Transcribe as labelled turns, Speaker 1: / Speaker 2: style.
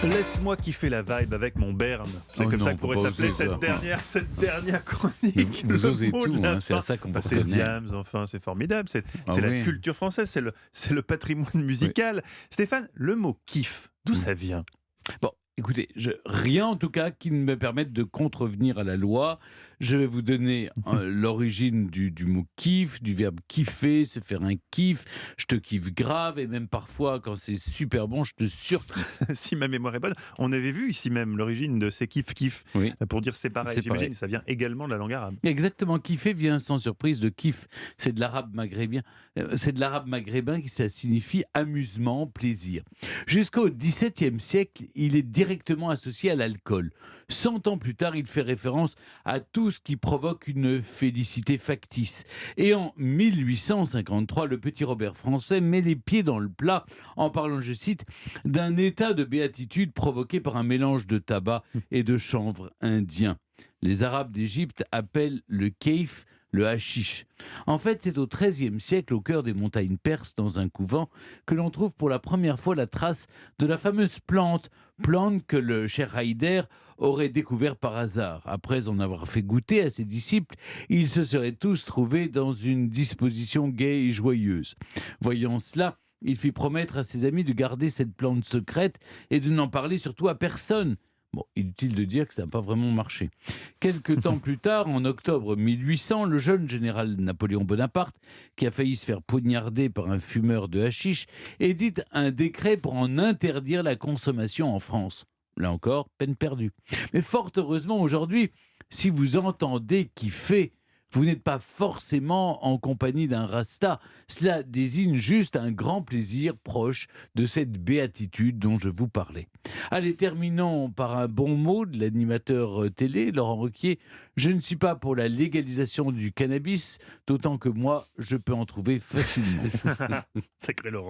Speaker 1: Laisse-moi kiffer la vibe avec mon Berne. C'est
Speaker 2: Oh
Speaker 1: comme
Speaker 2: non,
Speaker 1: ça que
Speaker 2: faut
Speaker 1: pourrait
Speaker 2: pas
Speaker 1: s'appeler
Speaker 2: oser, quoi.
Speaker 1: cette dernière chronique.
Speaker 2: Vous
Speaker 1: Le
Speaker 2: osez
Speaker 1: mot de
Speaker 2: tout,
Speaker 1: la
Speaker 2: hein, c'est à
Speaker 1: fin.
Speaker 2: ça qu'on
Speaker 1: Bah,
Speaker 2: vous
Speaker 1: c'est
Speaker 2: reconnaît.
Speaker 1: Diams, enfin, c'est formidable. C'est
Speaker 2: Ah
Speaker 1: la
Speaker 2: oui.
Speaker 1: culture française, c'est le patrimoine musical. Stéphane, le mot kiff, d'où
Speaker 2: Mm.
Speaker 1: ça vient?
Speaker 2: Bon, écoutez, rien en tout cas qui ne me permette de contrevenir à la loi. Je vais vous donner l'origine du mot kiff, du verbe kiffer, se faire un kiff. Je te kiffe grave et même parfois, quand c'est super bon, je te surkiffe.
Speaker 1: Si ma mémoire est bonne, on avait vu ici même l'origine de ces kiff-kiff,
Speaker 2: Oui,
Speaker 1: pour dire c'est pareil.
Speaker 2: c'est
Speaker 1: J'imagine
Speaker 2: pareil.
Speaker 1: que ça vient également de la langue arabe.
Speaker 2: Exactement, kiffer vient sans surprise de kiff. C'est de l'arabe maghrébin. C'est de l'arabe maghrébin qui ça signifie amusement, plaisir. Jusqu'au XVIIe siècle, il est directement associé à l'alcool. 100 ans plus tard, il fait référence à tout ce qui provoque une félicité factice. Et en 1853, le petit Robert français met les pieds dans le plat en parlant, je cite, d'un état de béatitude provoqué par un mélange de tabac et de chanvre indien. Les Arabes d'Égypte appellent le keif le hashish. En fait, c'est au XIIIe siècle, au cœur des montagnes perses, dans un couvent, que l'on trouve pour la première fois la trace de la fameuse plante que le cheikh Haïder aurait découvert par hasard. Après en avoir fait goûter à ses disciples, ils se seraient tous trouvés dans une disposition gaie et joyeuse. Voyant cela, il fit promettre à ses amis de garder cette plante secrète et de n'en parler surtout à personne. Bon, inutile de dire que ça n'a pas vraiment marché. Quelque temps plus tard, en octobre 1800, le jeune général Napoléon Bonaparte, qui a failli se faire poignarder par un fumeur de hashish, édite un décret pour en interdire la consommation en France. Là encore, peine perdue. Mais fort heureusement, aujourd'hui, si vous entendez kiffer, vous n'êtes pas forcément en compagnie d'un rasta. Cela désigne juste un grand plaisir proche de cette béatitude dont je vous parlais. Allez, terminons par un bon mot de l'animateur télé, Laurent Ruquier. Je ne suis pas pour la légalisation du cannabis, d'autant que moi, je peux en trouver facilement.
Speaker 1: Sacré Laurent.